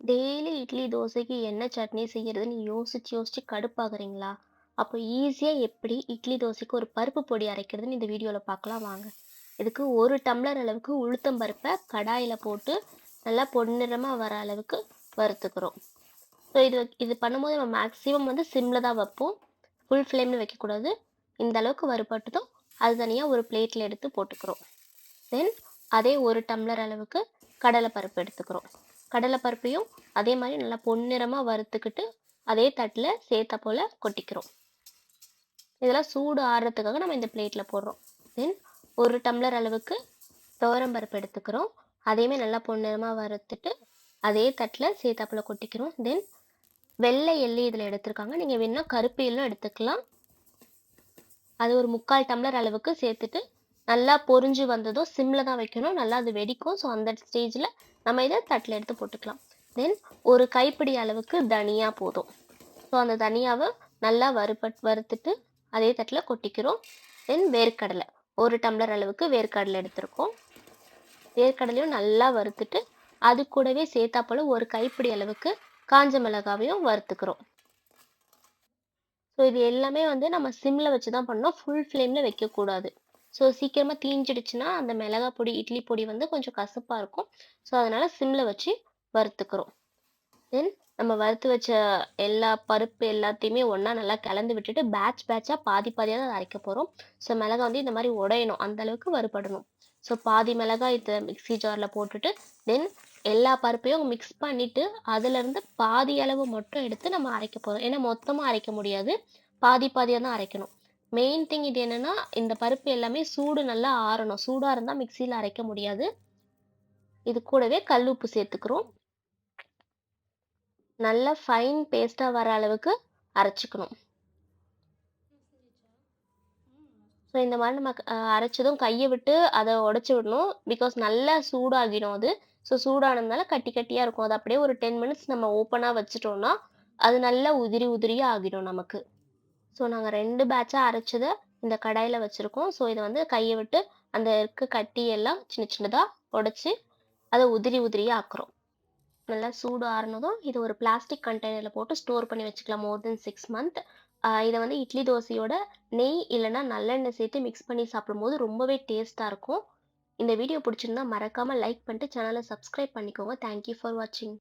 Daily idli, தோசைக்கு என்ன சட்னி செய்யறதுன்னு யோசிச்சு யோசிச்சு கடுப்பாகுறீங்களா? அப்போ ஈஸியா எப்படி இட்லி, தோசைக்கு ஒரு பருப்பு பொடி அரைக்கிறதுன்னு இந்த வீடியோல பார்க்கலாம் வாங்க. இதுக்கு 1 டம்ளர் அளவுக்கு உளுத்தம் பருப்ப கடாயில போட்டு நல்லா பொன்னிறமா வர அளவுக்கு வறுத்துக்கிறோம். ஸோ இது பண்ணும்போது நம்ம மேக்ஸிமம் வந்து சிம்ல தான் வைப்போம். ஃபுல் ஃப்ளேம்ல வைக்கக்கூடாது. இந்த அளவுக்கு வறுபட்டதும் அது தனியா ஒரு பிளேட்ல எடுத்து போட்டுக்கிறோம். தென் அதே 1 டம்ளர் அளவுக்கு கடலைப்பருப்பு எடுத்துக்கிறோம். கடலைப்பருப்பையும் அதே மாதிரி நல்லா பொன்னிறமா வறுத்துக்கிட்டு அதே தட்டில் சேர்த்த போல் கொட்டிக்கிறோம். இதெல்லாம் சூடு ஆறுறதுக்காக நம்ம இந்த பிளேட்டில் போடுறோம். தென் 1 டம்ளர் அளவுக்கு துவரம்பருப்பு எடுத்துக்கிறோம். அதையுமே நல்லா பொன்னிறமாக வறுத்துட்டு அதே தட்டில் சேர்த்தாப்புல கொட்டிக்கிறோம். தென் வெள்ளை எள்ளு இதில் எடுத்துருக்காங்க. நீங்கள் வேணுன்னா கருப்பு எள்ளும் எடுத்துக்கலாம். அது ஒரு 3/4 டம்ளர் அளவுக்கு சேர்த்துட்டு நல்லா பொரிஞ்சு வந்ததும் சிம்மில் தான் வைக்கணும். நல்லா அது வெடிக்கும். ஸோ அந்த ஸ்டேஜில் நம்ம இதை தட்டில் எடுத்து போட்டுக்கலாம். தென் ஒரு கைப்பிடி அளவுக்கு தனியா போதும். ஸோ அந்த தனியாவை நல்லா வறுத்துட்டு அதே தட்டில் கொட்டிக்கிறோம். தென் வேர்க்கடலை 1 டம்ளர் அளவுக்கு வேர்க்கடலை எடுத்திருக்கோம். வேர்க்கடலையும் நல்லா வறுத்துட்டு அது கூடவே சேர்த்தா போல ஒரு கைப்பிடி அளவுக்கு காஞ்ச மிளகாவையும் வறுத்துக்கிறோம். ஸோ இது எல்லாமே வந்து நம்ம சிம்மில் வச்சு தான் பண்ணோம். ஃபுல் ஃப்ளேமில் வைக்கக்கூடாது. ஸோ சீக்கிரமாக தீஞ்சிடுச்சுன்னா அந்த மிளகா பொடி இட்லி பொடி வந்து கொஞ்சம் கசப்பாக இருக்கும். ஸோ அதனால் சிம்மில் வச்சு வறுத்துக்கிறோம். தென் நம்ம வறுத்து வச்ச எல்லா பருப்பு எல்லாத்தையுமே ஒன்றா நல்லா கலந்து விட்டுட்டு பேட்சாக பாதி பாதியாக தான் அரைக்க போகிறோம். ஸோ மிளகா வந்து இந்த மாதிரி உடையணும், அந்த அளவுக்கு வறுபடணும். ஸோ பாதி மிளகாய் இதை மிக்ஸி ஜாரில் போட்டுட்டு தென் எல்லா பருப்பையும் மிக்ஸ் பண்ணிவிட்டு அதுலேருந்து பாதி அளவு மட்டும் எடுத்து நம்ம அரைக்க போகிறோம். ஏன்னா மொத்தமாக அரைக்க முடியாது, பாதி பாதியாக தான் அரைக்கணும். மெயின் திங் இது என்னென்னா இந்த பருப்பு எல்லாமே சூடு நல்லா ஆறணும். சூடாக இருந்தால் மிக்சியில் அரைக்க முடியாது. இது கூடவே கல் உப்பு சேர்த்துக்கிறோம். நல்லா ஃபைன் பேஸ்ட்டாக வர அளவுக்கு அரைச்சிக்கணும். ஸோ இந்த மாதிரி நம்ம அரைச்சதும் கையை விட்டு அதை உடச்சி விடணும். பிகாஸ் நல்லா சூடாகிடும் அது. ஸோ சூடானதுனால கட்டி கட்டியாக இருக்கும். அது அப்படியே ஒரு 10 மினிட்ஸ் நம்ம ஓப்பனாக வச்சுட்டோம்னா அது நல்லா உதிரி உதிரியாக ஆகிடும் நமக்கு. ஸோ நாங்கள் 2 பேட்சாக அரைச்சதை இந்த கடாயில் வச்சுருக்கோம். ஸோ இதை வந்து கையை விட்டு அந்த இருக்க கட்டியெல்லாம் சின்ன சின்னதாக உடச்சி அதை உதிரி உதிரியாக ஆக்குறோம். நல்லா சூடு ஆறுனதும் இது ஒரு பிளாஸ்டிக் கண்டெய்னரில் போட்டு ஸ்டோர் பண்ணி வச்சுக்கலாம் மோர் தென் 6 மந்த். இதை வந்து இட்லி தோசையோட நெய் இல்லைன்னா நல்லெண்ணெய் சேர்த்து மிக்ஸ் பண்ணி சாப்பிடும்போது ரொம்பவே டேஸ்ட்டாக இருக்கும். இந்த வீடியோ பிடிச்சிருந்தா மறக்காமல் லைக் பண்ணிட்டு சேனலை சப்ஸ்கிரைப் பண்ணிக்கோங்க. தேங்க்யூ ஃபார் வாட்சிங்.